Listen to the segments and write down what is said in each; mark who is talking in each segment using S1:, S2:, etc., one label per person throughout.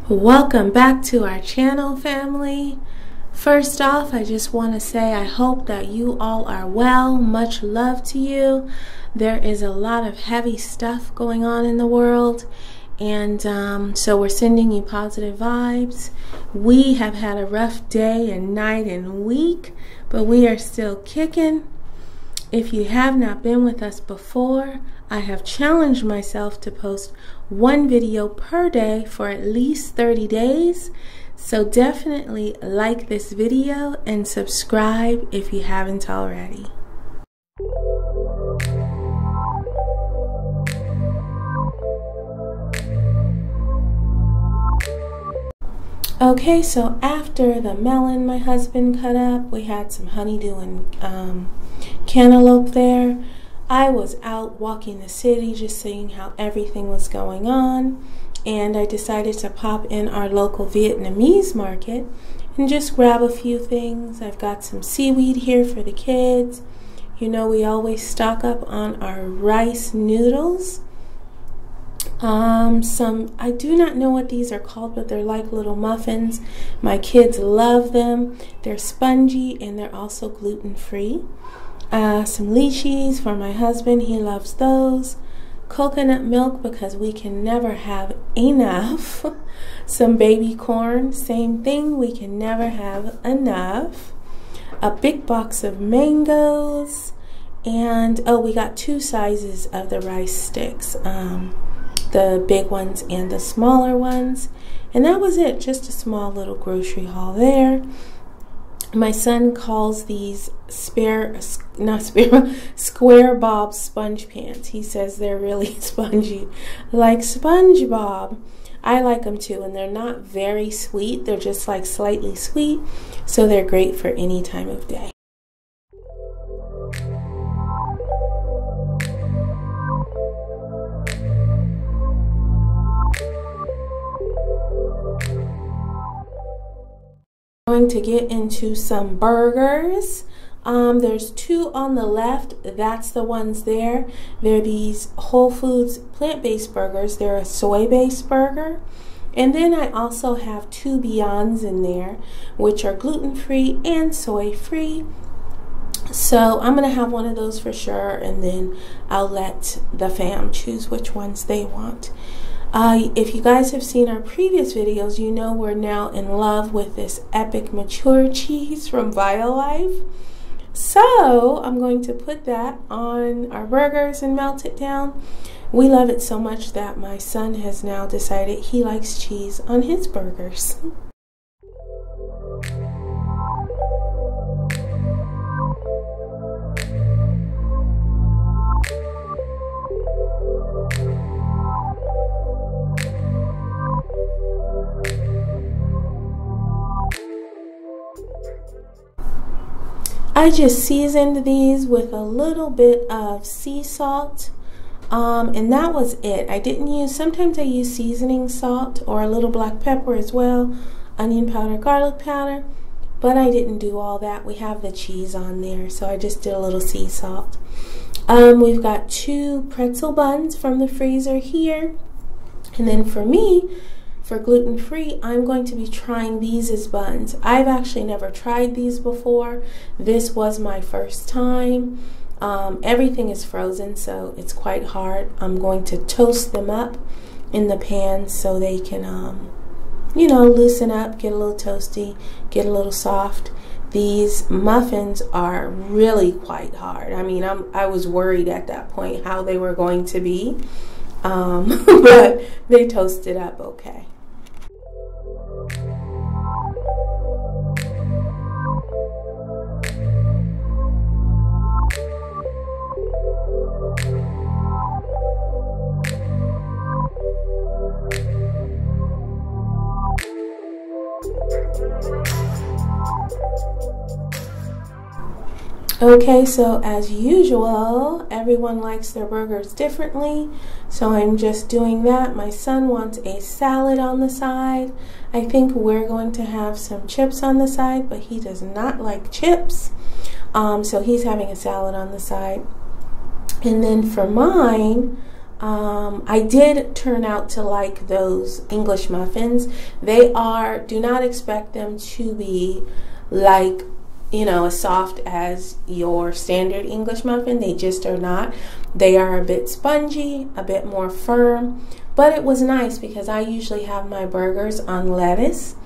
S1: Welcome back to our channel, family. First off, I just want to say I hope that you all are well. Much love to you. There is a lot of heavy stuff going on in the world, and so we're sending you positive vibes. We have had a rough day and night and week, but we are still kicking. If you have not been with us before, I have challenged myself to post one video per day for at least 30 days. So definitely like this video and subscribe if you haven't already. Okay, so after the melon my husband cut up, we had some honeydew and cantaloupe there. I was out walking the city just seeing how everything was going on, and I decided to pop in our local Vietnamese market and just grab a few things. I've got some seaweed here for the kids. You know, we always stock up on our rice noodles. I do not know what these are called, but they're like little muffins. My kids love them. They're spongy and they're also gluten-free. Some lychees for my husband, he loves those. Coconut milk because we can never have enough. Some baby corn, same thing, we can never have enough. A big box of mangoes, and oh, we got 2 sizes of the rice sticks, the big ones and the smaller ones, and that was it. Just a small little grocery haul there. My son calls these square bob sponge pants. He says they're really spongy, like SpongeBob. I like them too, and they're not very sweet. They're just like slightly sweet, so they're great for any time of day. Going to get into some burgers. There's 2 on the left. That's the ones there. They're these Whole Foods plant-based burgers. They're a soy-based burger. And then I also have 2 Beyonds in there, which are gluten-free and soy-free. So I'm going to have one of those for sure, and then I'll let the fam choose which ones they want. If you guys have seen our previous videos, you know we're now in love with this epic mature cheese from Violife. So I'm going to put that on our burgers and melt it down. We love it so much that my son has now decided he likes cheese on his burgers. I just seasoned these with a little bit of sea salt, and that was it. I didn't use, sometimes I use seasoning salt or a little black pepper as well, onion powder, garlic powder, but I didn't do all that. We have the cheese on there, so I just did a little sea salt. We've got 2 pretzel buns from the freezer here, and then for me, for gluten-free, I'm going to be trying these as buns. I've actually never tried these before. This was my first time. Everything is frozen, so it's quite hard. I'm going to toast them up in the pan so they can, you know, loosen up, get a little toasty, get a little soft. These muffins are really quite hard. I mean, I was worried at that point how they were going to be, but they toasted up okay. Okay, so as usual, everyone likes their burgers differently. So I'm just doing that. My son wants a salad on the side. I think we're going to have some chips on the side, but he does not like chips. So he's having a salad on the side. And then for mine, I did turn out to like those English muffins. They are, do not expect them to be like, you know, as soft as your standard English muffin. They just are not. They are a bit spongy, a bit more firm, but it was nice because I usually have my burgers on lettuce.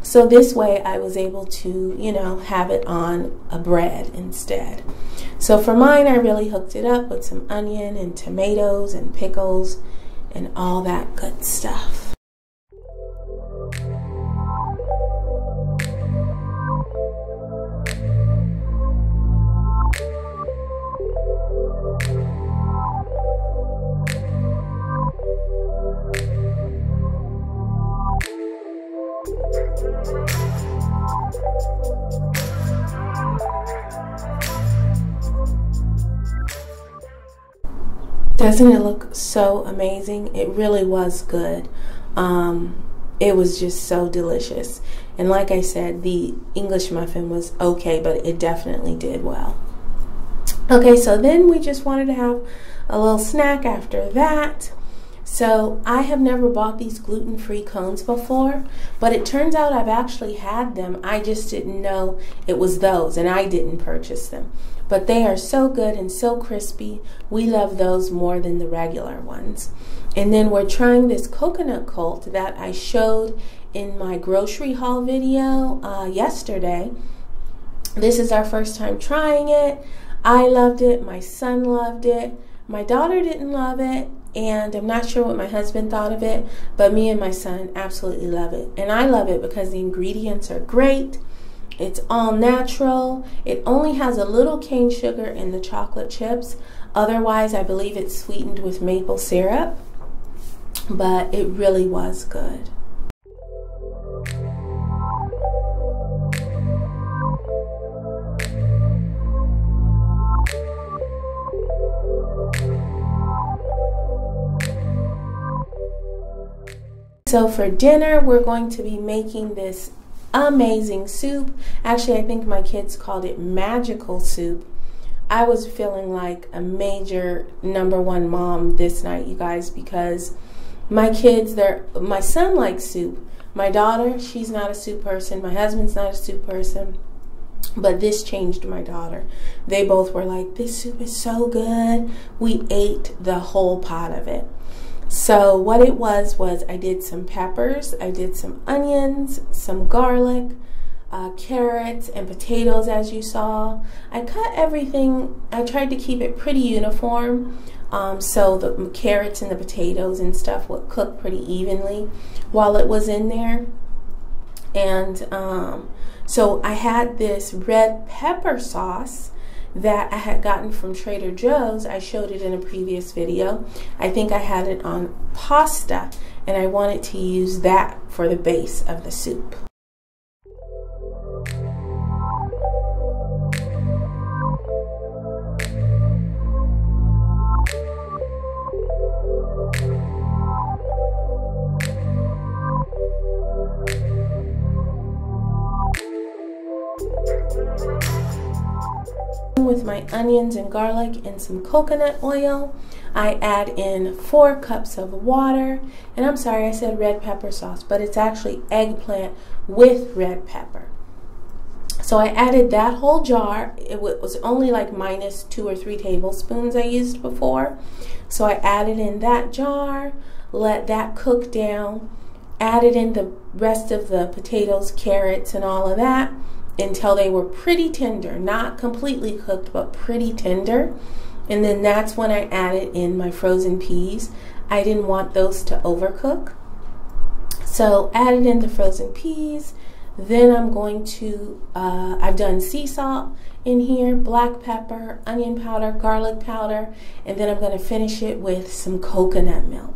S1: So this way I was able to, you know, have it on a bread instead. So for mine, I really hooked it up with some onion and tomatoes and pickles and all that good stuff. Doesn't it look so amazing? It really was good. It was just so delicious. And like I said, the English muffin was okay, but it definitely did well. Okay, so then we just wanted to have a little snack after that. So I have never bought these gluten-free cones before, but it turns out I've actually had them. I just didn't know it was those, and I didn't purchase them. But they are so good and so crispy. We love those more than the regular ones. And then we're trying this coconut cult that I showed in my grocery haul video yesterday. This is our first time trying it. I loved it. My son loved it. My daughter didn't love it. And I'm not sure what my husband thought of it, but me and my son absolutely love it. And I love it because the ingredients are great. It's all natural. It only has a little cane sugar in the chocolate chips. Otherwise, I believe it's sweetened with maple syrup. But it really was good. So for dinner, we're going to be making this amazing soup. Actually, I think my kids called it magical soup. I was feeling like a major #1 mom this night, you guys, because my kids, my son likes soup. My daughter, she's not a soup person. My husband's not a soup person. But this changed my daughter. They both were like, this soup is so good. We ate the whole pot of it. So what it was I did some peppers, I did some onions, some garlic, carrots, and potatoes, as you saw. I cut everything, I tried to keep it pretty uniform, so the carrots and the potatoes and stuff would cook pretty evenly while it was in there. And so I had this red pepper sauce that I had gotten from Trader Joe's. I showed it in a previous video. I think I had it on pasta, and I wanted to use that for the base of the soup. With my onions and garlic and some coconut oil, I add in 4 cups of water. And I'm sorry, I said red pepper sauce, but it's actually eggplant with red pepper. So I added that whole jar. It was only like minus 2 or 3 tablespoons I used before. So I added in that jar, let that cook down, added in the rest of the potatoes, carrots, and all of that, until they were pretty tender, not completely cooked, but pretty tender. And then that's when I added in my frozen peas. I didn't want those to overcook. So added in the frozen peas. Then I'm going to, I've done sea salt in here, black pepper, onion powder, garlic powder, and then I'm going to finish it with some coconut milk.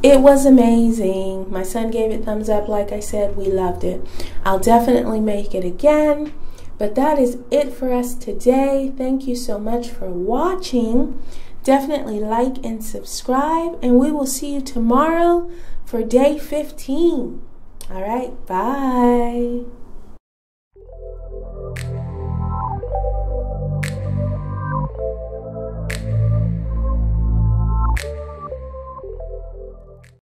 S1: It was amazing. My son gave it thumbs up. Like I said, we loved it. I'll definitely make it again. But that is it for us today. Thank you so much for watching. Definitely like and subscribe, and we will see you tomorrow for day 15. All right, bye.